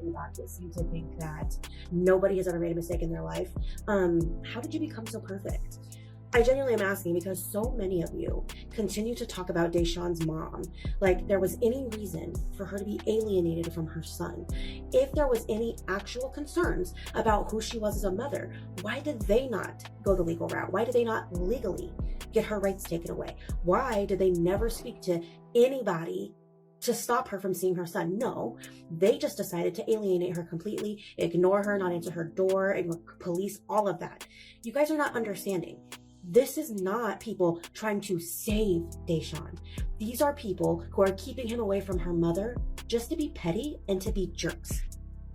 about this seem to think that nobody has ever made a mistake in their life. How did you become so perfect? I genuinely am asking because so many of you continue to talk about Deshawn's mom like there was any reason for her to be alienated from her son. If there was any actual concerns about who she was as a mother, why did they not go the legal route? Why did they not legally get her rights taken away? Why did they never speak to anybody to stop her from seeing her son? No, they just decided to alienate her completely, ignore her, not answer her door, ignore police, all of that. You guys are not understanding. This is not people trying to save Deshawn. These are people who are keeping him away from her mother just to be petty and to be jerks.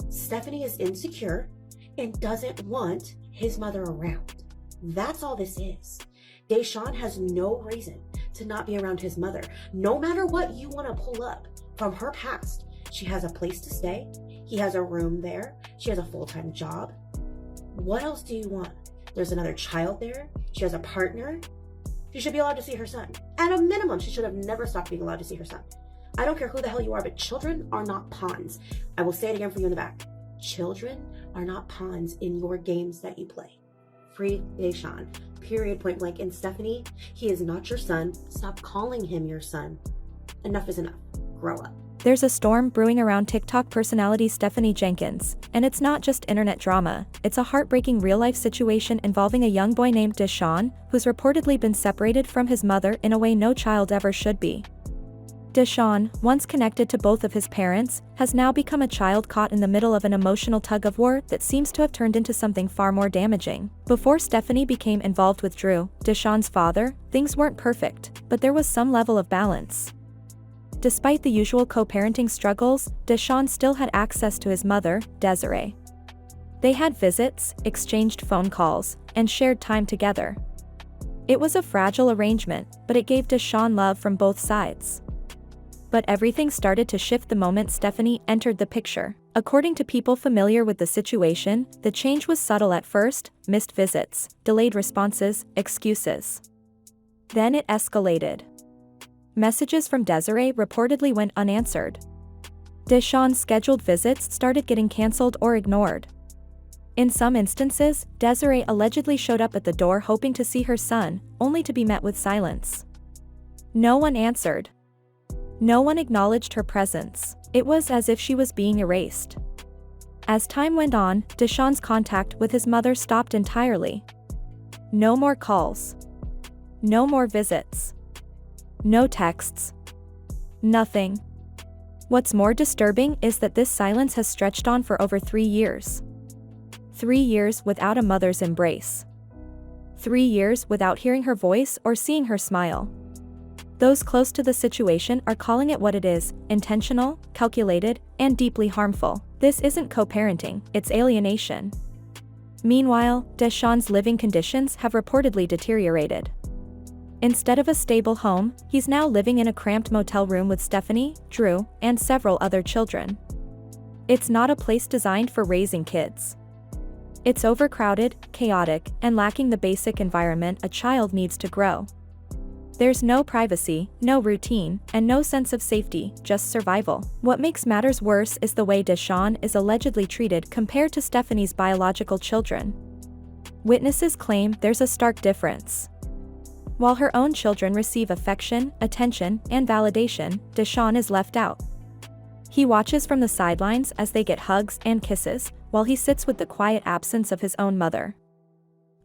Stephanie is insecure and doesn't want his mother around. That's all this is. Deshawn has no reason to not be around his mother. No matter what you want to pull up from her past, she has a place to stay. He has a room there. She has a full-time job. What else do you want? There's another child there. She has a partner. She should be allowed to see her son. At a minimum, she should have never stopped being allowed to see her son. I don't care who the hell you are, but children are not pawns. I will say it again for you in the back. Children are not pawns in your games that you play. Free Deshawn. Period, point blank. And Stephanie, he is not your son. Stop calling him your son. Enough is enough. Grow up. There's a storm brewing around TikTok personality Stephanie Jenkins, and it's not just internet drama, it's a heartbreaking real-life situation involving a young boy named Deshawn, who's reportedly been separated from his mother in a way no child ever should be. Deshawn, once connected to both of his parents, has now become a child caught in the middle of an emotional tug-of-war that seems to have turned into something far more damaging. Before Stephanie became involved with Drew, Deshawn's father, things weren't perfect, but there was some level of balance. Despite the usual co-parenting struggles, Deshawn still had access to his mother, Desiree. They had visits, exchanged phone calls, and shared time together. It was a fragile arrangement, but it gave Deshawn love from both sides. But everything started to shift the moment Stephanie entered the picture. According to people familiar with the situation, the change was subtle at first: missed visits, delayed responses, excuses. Then it escalated. Messages from Desiree reportedly went unanswered. Deshawn's scheduled visits started getting cancelled or ignored. In some instances, Desiree allegedly showed up at the door hoping to see her son, only to be met with silence. No one answered. No one acknowledged her presence. It was as if she was being erased. As time went on, Deshawn's contact with his mother stopped entirely. No more calls. No more visits. No texts. Nothing. What's more disturbing is that this silence has stretched on for over 3 years. 3 years without a mother's embrace. 3 years without hearing her voice or seeing her smile. Those close to the situation are calling it what it is: intentional, calculated, and deeply harmful. This isn't co-parenting, it's alienation. Meanwhile, Deshawn's living conditions have reportedly deteriorated. Instead of a stable home, he's now living in a cramped motel room with Stephanie, Drew, and several other children. It's not a place designed for raising kids. It's overcrowded, chaotic, and lacking the basic environment a child needs to grow. There's no privacy, no routine, and no sense of safety, just survival. What makes matters worse is the way Deshawn is allegedly treated compared to Stephanie's biological children. Witnesses claim there's a stark difference. While her own children receive affection, attention, and validation, Deshawn is left out. He watches from the sidelines as they get hugs and kisses, while he sits with the quiet absence of his own mother.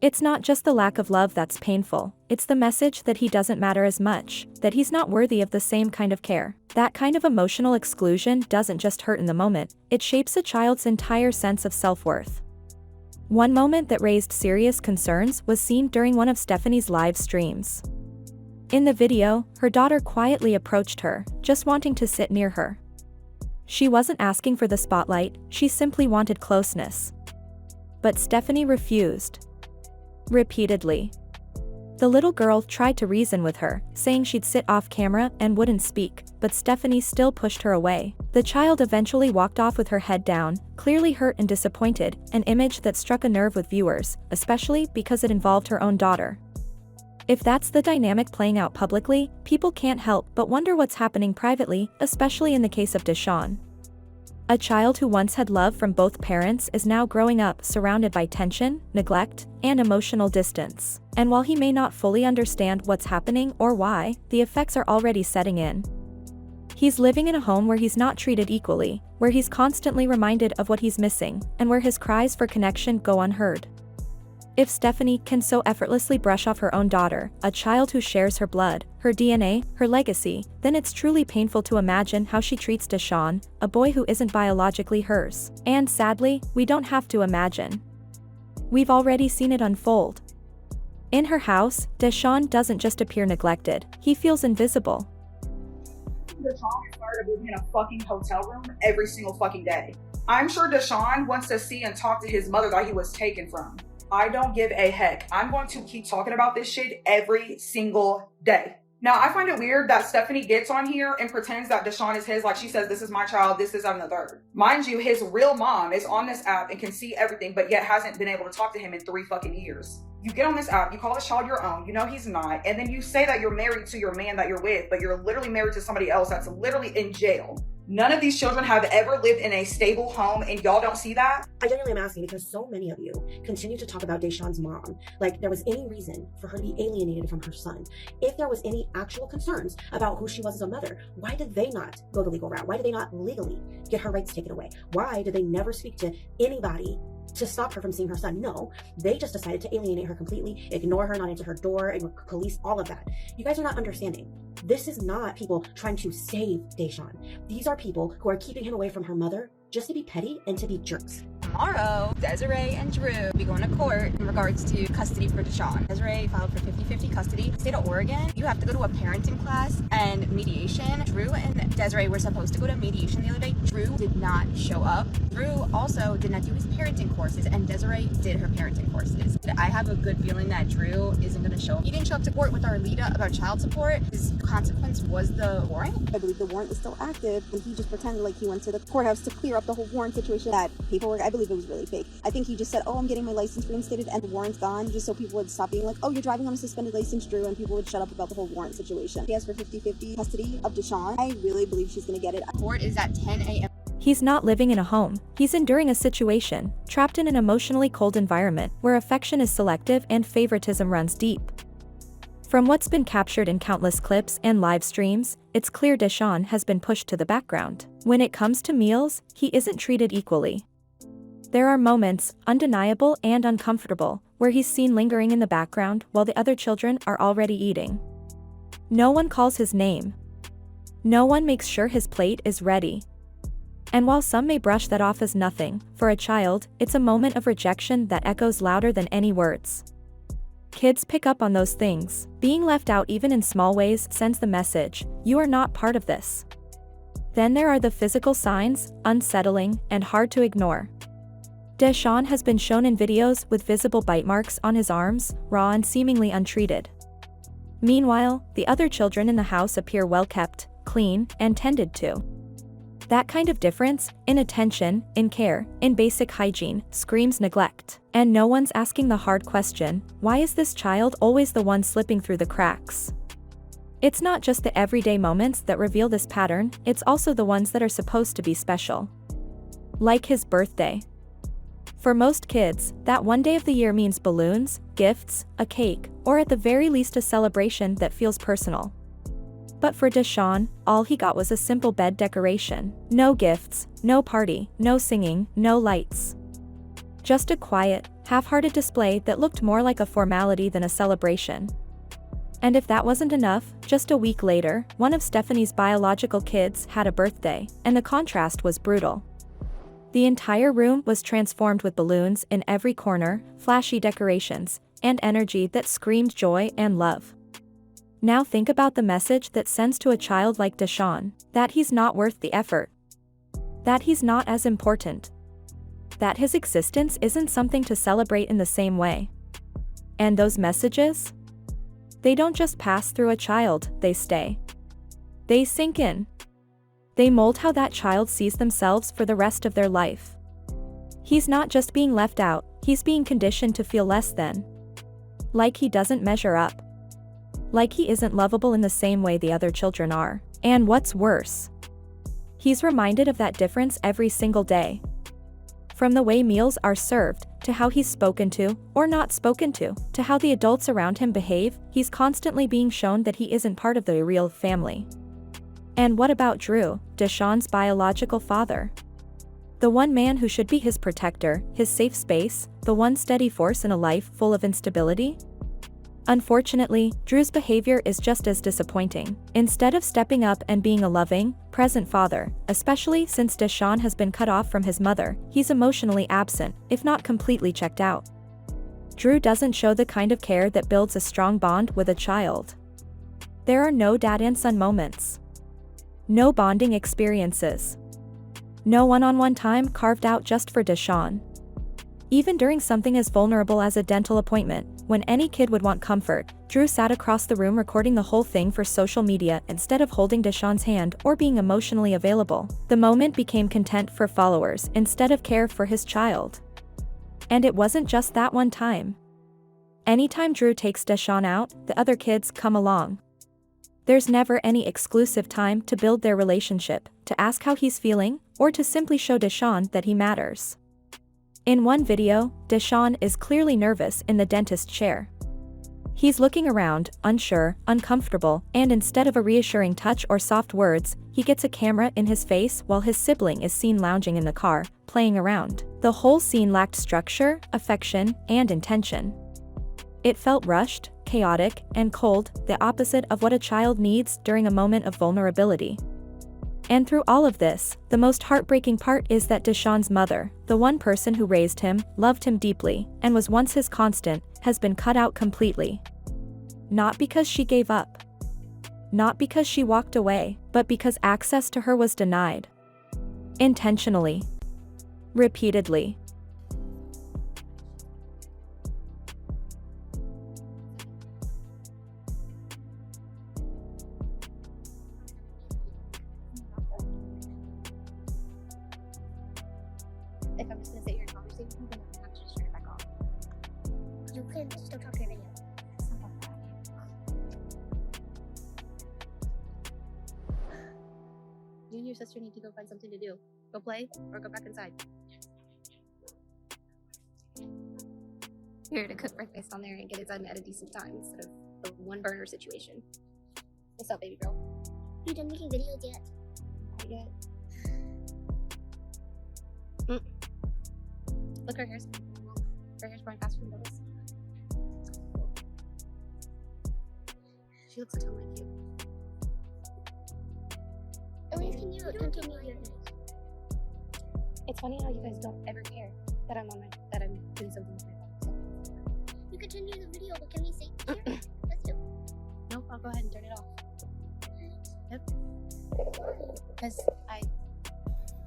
It's not just the lack of love that's painful, it's the message that he doesn't matter as much, that he's not worthy of the same kind of care. That kind of emotional exclusion doesn't just hurt in the moment, it shapes a child's entire sense of self-worth. One moment that raised serious concerns was seen during one of Stephanie's live streams. In the video, her daughter quietly approached her, just wanting to sit near her. She wasn't asking for the spotlight, she simply wanted closeness. But Stephanie refused. Repeatedly. The little girl tried to reason with her, saying she'd sit off camera and wouldn't speak, but Stephanie still pushed her away. The child eventually walked off with her head down, clearly hurt and disappointed, an image that struck a nerve with viewers, especially because it involved her own daughter. If that's the dynamic playing out publicly, people can't help but wonder what's happening privately, especially in the case of Deshawn. A child who once had love from both parents is now growing up surrounded by tension, neglect, and emotional distance. And while he may not fully understand what's happening or why, the effects are already setting in. He's living in a home where he's not treated equally, where he's constantly reminded of what he's missing, and where his cries for connection go unheard. If Stephanie can so effortlessly brush off her own daughter, a child who shares her blood, her DNA, her legacy, then it's truly painful to imagine how she treats Deshaun, a boy who isn't biologically hers. And sadly, we don't have to imagine. We've already seen it unfold. In her house, Deshaun doesn't just appear neglected, he feels invisible. Deshaun is tired of living in a fucking hotel room every single fucking day. I'm sure Deshaun wants to see and talk to his mother that he was taken from. I don't give a heck. I'm going to keep talking about this shit every single day. Now, I find it weird that Stephanie gets on here and pretends that Deshaun is his, like she says, this is my child, this is on the third. Mind you, his real mom is on this app and can see everything, but yet hasn't been able to talk to him in 3 fucking years. You get on this app, you call this child your own, you know he's not, and then you say that you're married to your man that you're with, but you're literally married to somebody else that's literally in jail. None of these children have ever lived in a stable home, and y'all don't see that? I genuinely am asking because so many of you continue to talk about Deshaun's mom like there was any reason for her to be alienated from her son. If there was any actual concerns about who she was as a mother, why did they not go the legal route? Why did they not legally get her rights taken away? Why did they never speak to anybody to stop her from seeing her son? No, they just decided to alienate her completely, ignore her, not answer her door, and police, all of that. You guys are not understanding. This is not people trying to save Deshaun. These are people who are keeping him away from her mother just to be petty and to be jerks. Tomorrow, Desiree and Drew will be going to court in regards to custody for Deshaun. Desiree filed for 50-50 custody. State of Oregon, you have to go to a parenting class and mediation. Drew and Desiree were supposed to go to mediation the other day. Drew did not show up. Drew also did not do his parenting courses, and Desiree did her parenting courses. I have a good feeling that Drew isn't going to show up. He didn't show up to court with our Lita about child support. His consequence was the warrant. I believe the warrant is still active, and he just pretended like he went to the courthouse to clear up the whole warrant situation. That paperwork, I believe it was really fake. I think he just said, oh, I'm getting my license reinstated, and the warrant's gone, just so people would stop being like, oh, you're driving on a suspended license, Drew, and people would shut up about the whole warrant situation. He asked for 50-50 custody of Deshaun. I really believe she's going to get it. Court is at 10 a.m. He's not living in a home, he's enduring a situation, trapped in an emotionally cold environment where affection is selective and favoritism runs deep. From what's been captured in countless clips and live streams, it's clear Deshaun has been pushed to the background. When it comes to meals, he isn't treated equally. There are moments, undeniable and uncomfortable, where he's seen lingering in the background while the other children are already eating. No one calls his name. No one makes sure his plate is ready. And while some may brush that off as nothing, for a child, it's a moment of rejection that echoes louder than any words. Kids pick up on those things. Being left out even in small ways sends the message, you are not part of this. Then there are the physical signs, unsettling and hard to ignore. Deshaun has been shown in videos with visible bite marks on his arms, raw and seemingly untreated. Meanwhile, the other children in the house appear well-kept, clean, and tended to. That kind of difference, in attention, in care, in basic hygiene, screams neglect. And no one's asking the hard question, why is this child always the one slipping through the cracks? It's not just the everyday moments that reveal this pattern, it's also the ones that are supposed to be special. Like his birthday. For most kids, that one day of the year means balloons, gifts, a cake, or at the very least a celebration that feels personal. But for Deshaun, all he got was a simple bed decoration. No gifts, no party, no singing, no lights. Just a quiet, half-hearted display that looked more like a formality than a celebration. And if that wasn't enough, just a week later, one of Stephanie's biological kids had a birthday, and the contrast was brutal. The entire room was transformed with balloons in every corner, flashy decorations, and energy that screamed joy and love. Now think about the message that sends to a child like Deshaun, that he's not worth the effort. That he's not as important. That his existence isn't something to celebrate in the same way. And those messages? They don't just pass through a child, they stay. They sink in. They mold how that child sees themselves for the rest of their life. He's not just being left out, he's being conditioned to feel less than. Like he doesn't measure up. Like he isn't lovable in the same way the other children are. And what's worse? He's reminded of that difference every single day. From the way meals are served, to how he's spoken to, or not spoken to how the adults around him behave, he's constantly being shown that he isn't part of the real family. And what about Drew, Deshaun's biological father? The one man who should be his protector, his safe space, the one steady force in a life full of instability? Unfortunately, Drew's behavior is just as disappointing. Instead of stepping up and being a loving, present father, especially since Deshaun has been cut off from his mother, he's emotionally absent, if not completely checked out. Drew doesn't show the kind of care that builds a strong bond with a child. There are no dad and son moments. No bonding experiences. No one-on-one time carved out just for Deshaun. Even during something as vulnerable as a dental appointment, when any kid would want comfort, Drew sat across the room recording the whole thing for social media instead of holding Deshaun's hand or being emotionally available. The moment became content for followers instead of care for his child. And it wasn't just that one time. Anytime Drew takes Deshaun out, the other kids come along. There's never any exclusive time to build their relationship, to ask how he's feeling, or to simply show Deshaun that he matters. In one video, Deshaun is clearly nervous in the dentist chair. He's looking around, unsure, uncomfortable, and instead of a reassuring touch or soft words, he gets a camera in his face while his sibling is seen lounging in the car, playing around. The whole scene lacked structure, affection, and intention. It felt rushed, chaotic, and cold, the opposite of what a child needs during a moment of vulnerability. And through all of this, the most heartbreaking part is that Deshaun's mother, the one person who raised him, loved him deeply, and was once his constant, has been cut out completely. Not because she gave up. Not because she walked away, but because access to her was denied. Intentionally. Repeatedly. If I'm just gonna sit here and conversation, then I'm gonna have to just turn it back off. You can just don't talk to your video. It's not that bad. You and your sister need to go find something to do. Go play or go back inside. Here to cook breakfast on there and get it done at a decent time instead of the one burner situation. What's up, baby girl? You done making videos yet? Not yet. Look, her hair's growing faster than Bella's. She looks a ton like you. At least can you continue your hair? It's funny how you guys don't ever care that I'm doing something with my phone. You continue the video, but can we say here? Let's do. Nope, I'll go ahead and turn it off. Yep. Because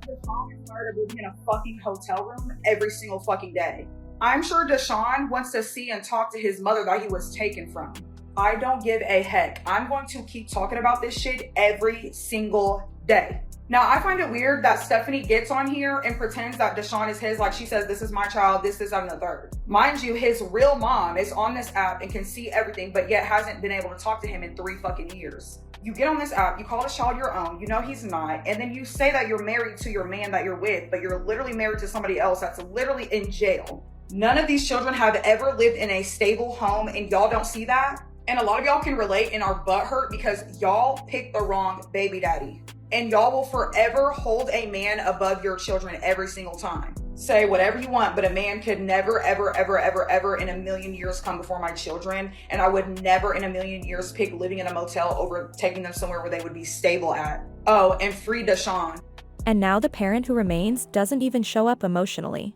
Deshaun is tired of living in a fucking hotel room every single fucking day. I'm sure Deshaun wants to see and talk to his mother that he was taken from. I don't give a heck. I'm going to keep talking about this shit every single day. Now, I find it weird that Stephanie gets on here and pretends that Deshaun is his, like she says, this is my child, this, that, and the third. Mind you, his real mom is on this app and can see everything, but yet hasn't been able to talk to him in 3 fucking years. You get on this app, you call this child your own, you know he's not, and then you say that you're married to your man that you're with, but you're literally married to somebody else that's literally in jail. None of these children have ever lived in a stable home, and y'all don't see that. And a lot of y'all can relate and are butthurt because y'all picked the wrong baby daddy. And y'all will forever hold a man above your children every single time. Say whatever you want, but a man could never, ever, ever, ever, ever in a million years come before my children. And I would never in a million years pick living in a motel over taking them somewhere where they would be stable at. Oh, and free Deshaun. And now the parent who remains doesn't even show up emotionally.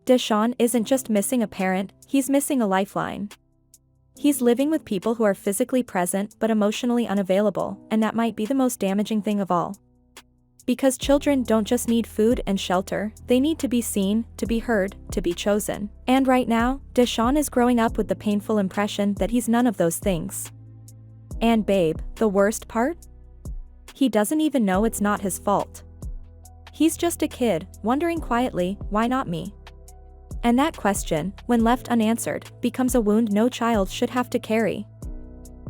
Deshaun isn't just missing a parent, he's missing a lifeline. He's living with people who are physically present but emotionally unavailable, and that might be the most damaging thing of all. Because children don't just need food and shelter, they need to be seen, to be heard, to be chosen. And right now, Deshaun is growing up with the painful impression that he's none of those things. And babe, the worst part? He doesn't even know it's not his fault. He's just a kid, wondering quietly, why not me? And that question, when left unanswered, becomes a wound no child should have to carry.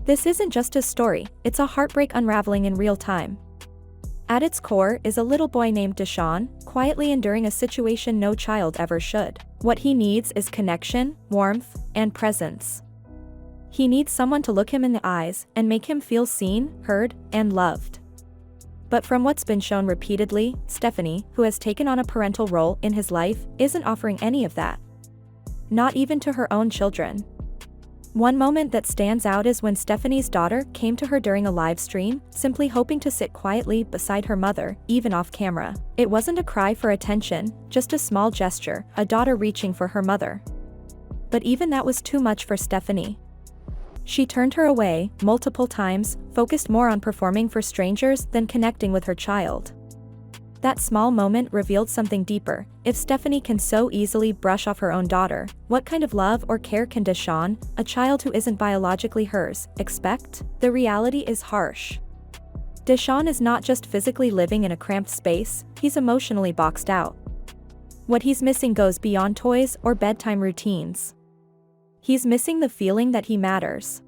This isn't just a story, it's a heartbreak unraveling in real time. At its core is a little boy named Deshaun, quietly enduring a situation no child ever should. What he needs is connection, warmth, and presence. He needs someone to look him in the eyes and make him feel seen, heard, and loved. But from what's been shown repeatedly, Stephanie, who has taken on a parental role in his life, isn't offering any of that. Not even to her own children. One moment that stands out is when Stephanie's daughter came to her during a live stream, simply hoping to sit quietly beside her mother, even off camera. It wasn't a cry for attention, just a small gesture, a daughter reaching for her mother. But even that was too much for Stephanie. She turned her away, multiple times, focused more on performing for strangers than connecting with her child. That small moment revealed something deeper. If Stephanie can so easily brush off her own daughter, what kind of love or care can Deshaun, a child who isn't biologically hers, expect? The reality is harsh. Deshaun is not just physically living in a cramped space, he's emotionally boxed out. What he's missing goes beyond toys or bedtime routines. He's missing the feeling that he matters.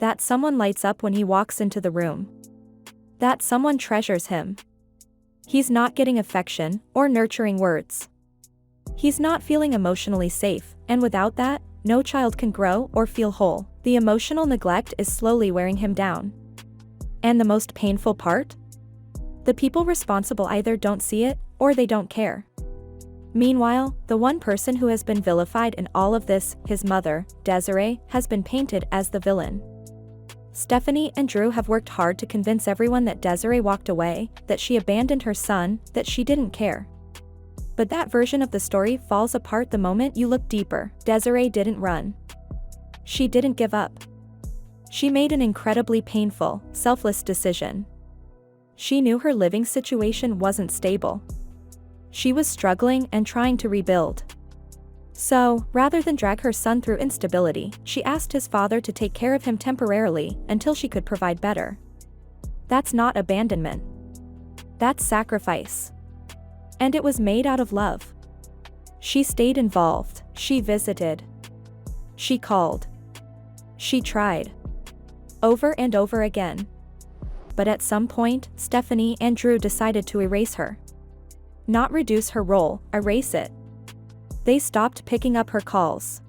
That someone lights up when he walks into the room. That someone treasures him. He's not getting affection or nurturing words. He's not feeling emotionally safe, and without that, no child can grow or feel whole. The emotional neglect is slowly wearing him down. And the most painful part? The people responsible either don't see it, or they don't care. Meanwhile, the one person who has been vilified in all of this, his mother, Desiree, has been painted as the villain. Stephanie and Drew have worked hard to convince everyone that Desiree walked away, that she abandoned her son, that she didn't care. But that version of the story falls apart the moment you look deeper. Desiree didn't run. She didn't give up. She made an incredibly painful, selfless decision. She knew her living situation wasn't stable. She was struggling and trying to rebuild. So, rather than drag her son through instability, she asked his father to take care of him temporarily until she could provide better. That's not abandonment. That's sacrifice. And it was made out of love. She stayed involved, she visited. She called. She tried. Over and over again. But at some point, Stephanie and Drew decided to erase her. Not reduce her role, erase it. They stopped picking up her calls.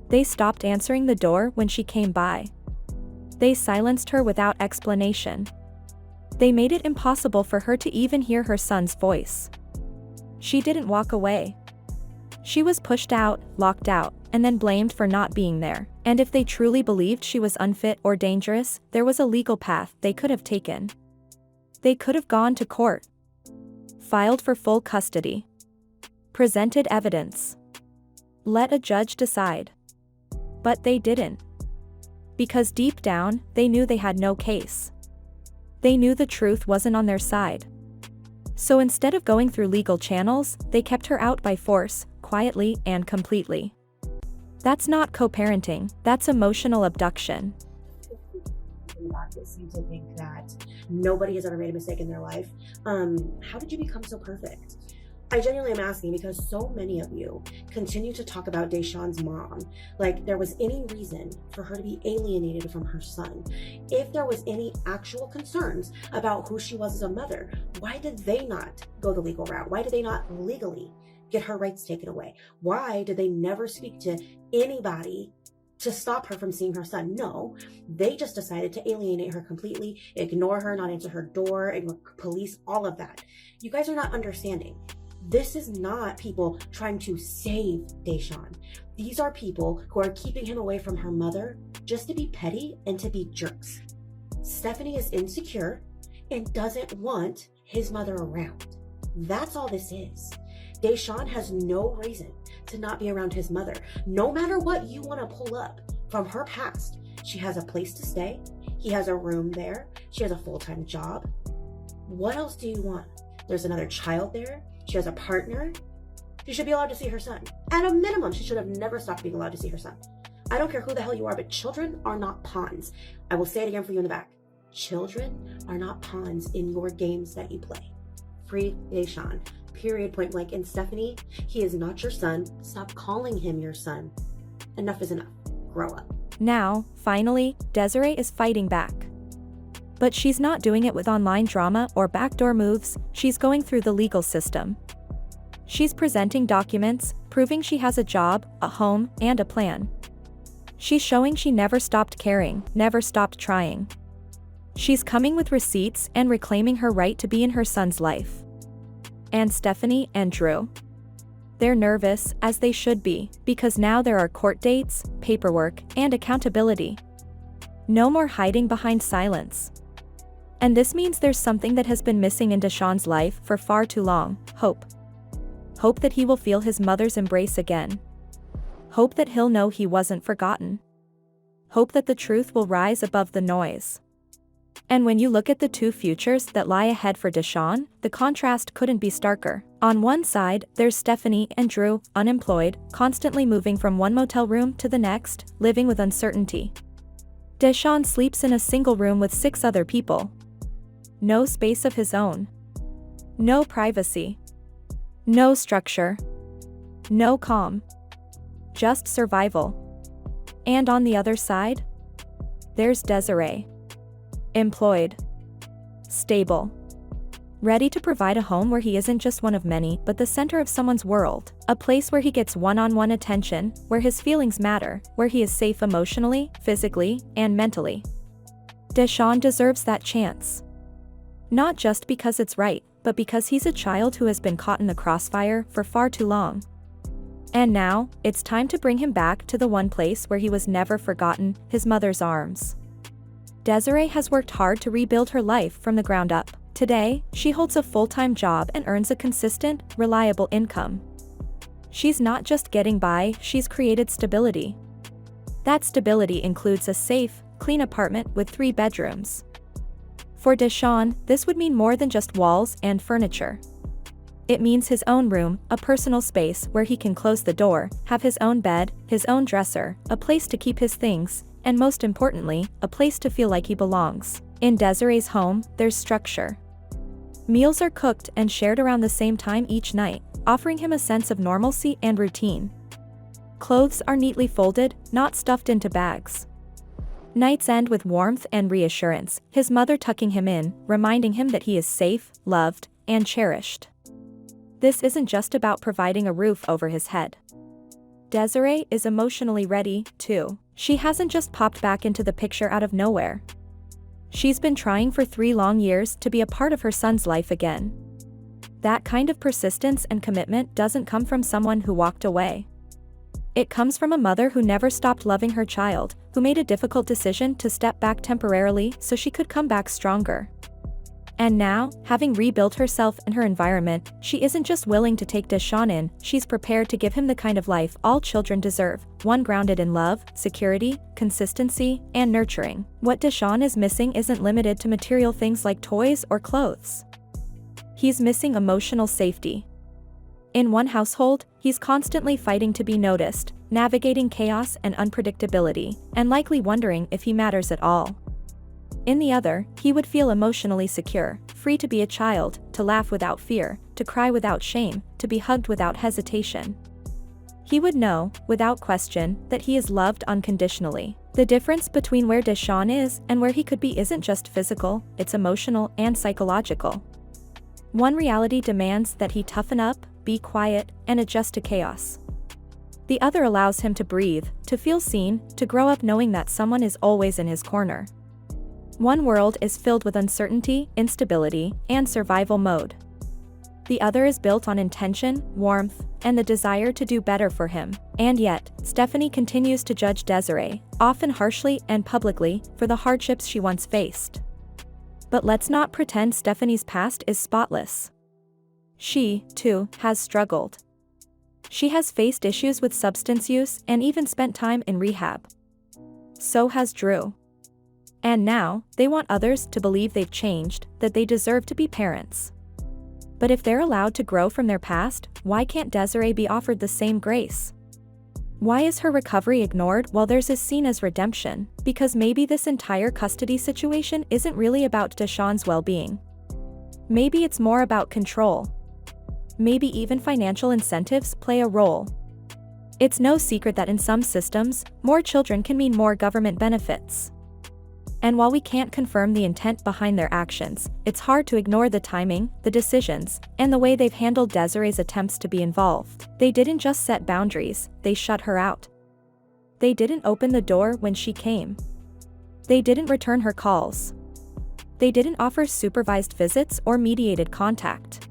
They stopped answering the door when she came by. They silenced her without explanation. They made it impossible for her to even hear her son's voice. She didn't walk away. She was pushed out, locked out, and then blamed for not being there. And if they truly believed she was unfit or dangerous, there was a legal path they could have taken. They could have gone to court. Filed for full custody. Presented evidence. Let a judge decide. But they didn't. Because deep down, they knew they had no case. They knew the truth wasn't on their side. So instead of going through legal channels, they kept her out by force, quietly and completely. That's not co-parenting, that's emotional abduction. Seem to think that nobody has ever made a mistake in their life. How did you become so perfect? I genuinely am asking because so many of you continue to talk about Deshaun's mom like there was any reason for her to be alienated from her son. If there was any actual concerns about who she was as a mother, why did they not go the legal route? Why did they not legally get her rights taken away? Why did they never speak to anybody to stop her from seeing her son? No, they just decided to alienate her completely, ignore her, not answer her door, ignore police, all of that. You guys are not understanding. This is not people trying to save Deshaun. These are people who are keeping him away from her mother just to be petty and to be jerks. Stephanie is insecure and doesn't want his mother around. That's all this is. Deshaun has no reason to not be around his mother. No matter what you want to pull up from her past, she has a place to stay. He has a room there. She has a full-time job. What else do you want? There's another child there. She has a partner. She should be allowed to see her son. At a minimum, she should have never stopped being allowed to see her son. I don't care who the hell you are, but children are not pawns. I will say it again for you in the back. Children are not pawns in your games that you play. Free Deshaun. Period, point blank. And Stephanie, he is not your son. Stop calling him your son. Enough is enough. Grow up. Now, finally, Desiree is fighting back. But she's not doing it with online drama or backdoor moves, she's going through the legal system. She's presenting documents, proving she has a job, a home, and a plan. She's showing she never stopped caring, never stopped trying. She's coming with receipts and reclaiming her right to be in her son's life. And Stephanie and Drew? They're nervous, as they should be, because now there are court dates, paperwork, and accountability. No more hiding behind silence. And this means there's something that has been missing in Deshawn's life for far too long: hope. Hope that he will feel his mother's embrace again. Hope that he'll know he wasn't forgotten. Hope that the truth will rise above the noise. And when you look at the two futures that lie ahead for Deshawn, the contrast couldn't be starker. On one side, there's Stephanie and Drew, unemployed, constantly moving from one motel room to the next, living with uncertainty. Deshawn sleeps in a single room with 6 other people. No space of his own. No privacy. No structure. No calm. Just survival. And on the other side, there's Desiree. Employed. Stable. Ready to provide a home where he isn't just one of many, but the center of someone's world. A place where he gets one-on-one attention, where his feelings matter, where he is safe emotionally, physically, and mentally. Deshawn deserves that chance. Not just because it's right, but because he's a child who has been caught in the crossfire for far too long. And now, it's time to bring him back to the one place where he was never forgotten, his mother's arms. Desiree has worked hard to rebuild her life from the ground up. Today, she holds a full-time job and earns a consistent, reliable income. She's not just getting by, she's created stability. That stability includes a safe, clean apartment with 3 bedrooms. For Deshawn, this would mean more than just walls and furniture. It means his own room, a personal space where he can close the door, have his own bed, his own dresser, a place to keep his things, and most importantly, a place to feel like he belongs. In Desiree's home, there's structure. Meals are cooked and shared around the same time each night, offering him a sense of normalcy and routine. Clothes are neatly folded, not stuffed into bags. Nights end with warmth and reassurance, his mother tucking him in, reminding him that he is safe, loved, and cherished. This isn't just about providing a roof over his head. Desiree is emotionally ready, too. She hasn't just popped back into the picture out of nowhere. She's been trying for 3 long years to be a part of her son's life again. That kind of persistence and commitment doesn't come from someone who walked away. It comes from a mother who never stopped loving her child, who made a difficult decision to step back temporarily so she could come back stronger. And now, having rebuilt herself and her environment, she isn't just willing to take Deshawn in, she's prepared to give him the kind of life all children deserve, one grounded in love, security, consistency, and nurturing. What Deshawn is missing isn't limited to material things like toys or clothes. He's missing emotional safety. In one household, he's constantly fighting to be noticed, navigating chaos and unpredictability, and likely wondering if he matters at all. In the other, he would feel emotionally secure, free to be a child, to laugh without fear, to cry without shame, to be hugged without hesitation. He would know, without question, that he is loved unconditionally. The difference between where Deshawn is and where he could be isn't just physical, it's emotional and psychological. One reality demands that he toughen up, be quiet, and adjust to chaos. The other allows him to breathe, to feel seen, to grow up knowing that someone is always in his corner. One world is filled with uncertainty, instability, and survival mode. The other is built on intention, warmth, and the desire to do better for him. And yet, Stephanie continues to judge Desiree, often harshly and publicly, for the hardships she once faced. But let's not pretend Stephanie's past is spotless. She, too, has struggled. She has faced issues with substance use and even spent time in rehab. So has Drew. And now, they want others to believe they've changed, that they deserve to be parents. But if they're allowed to grow from their past, why can't Desiree be offered the same grace? Why is her recovery ignored while theirs is seen as redemption? Because maybe this entire custody situation isn't really about Deshawn's well-being. Maybe it's more about control. Maybe even financial incentives play a role. It's no secret that in some systems, more children can mean more government benefits. And while we can't confirm the intent behind their actions, it's hard to ignore the timing, the decisions, and the way they've handled Desiree's attempts to be involved. They didn't just set boundaries, they shut her out. They didn't open the door when she came. They didn't return her calls. They didn't offer supervised visits or mediated contact.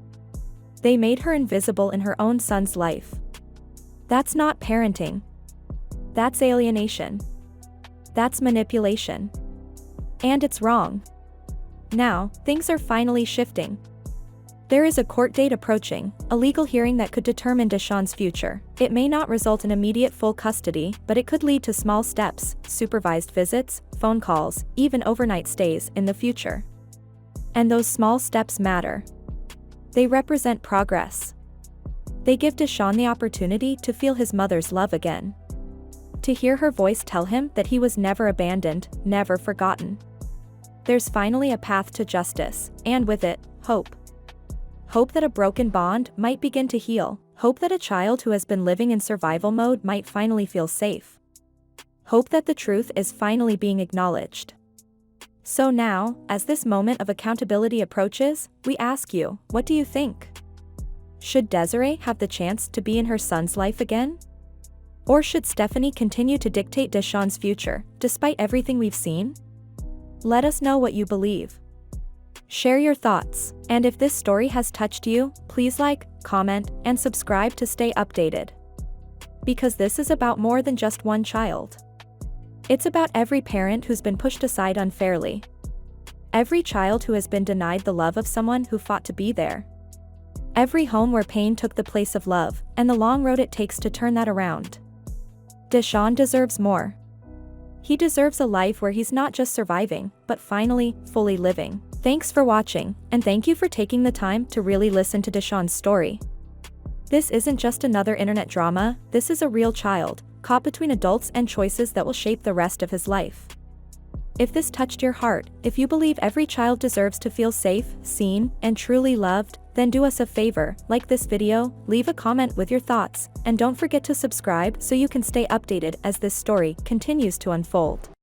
They made her invisible in her own son's life. That's not parenting. That's alienation. That's manipulation. And it's wrong. Now, things are finally shifting. There is a court date approaching, a legal hearing that could determine Deshawn's future. It may not result in immediate full custody, but it could lead to small steps, supervised visits, phone calls, even overnight stays in the future. And those small steps matter. They represent progress. They give Deshawn the opportunity to feel his mother's love again. To hear her voice tell him that he was never abandoned, never forgotten. There's finally a path to justice, and with it, hope. Hope that a broken bond might begin to heal. Hope that a child who has been living in survival mode might finally feel safe. Hope that the truth is finally being acknowledged. So now, as this moment of accountability approaches, we ask you, what do you think? Should Desiree have the chance to be in her son's life again? Or should Stephanie continue to dictate Deshawn's future, despite everything we've seen? Let us know what you believe. Share your thoughts, and if this story has touched you, please like, comment, and subscribe to stay updated. Because this is about more than just one child. It's about every parent who's been pushed aside unfairly. Every child who has been denied the love of someone who fought to be there. Every home where pain took the place of love, and the long road it takes to turn that around. Deshawn deserves more. He deserves a life where he's not just surviving, but finally, fully living. Thanks for watching, and thank you for taking the time to really listen to Deshawn's story. This isn't just another internet drama, this is a real child, caught between adults and choices that will shape the rest of his life. If this touched your heart, if you believe every child deserves to feel safe, seen, and truly loved, then do us a favor, like this video, leave a comment with your thoughts, and don't forget to subscribe so you can stay updated as this story continues to unfold.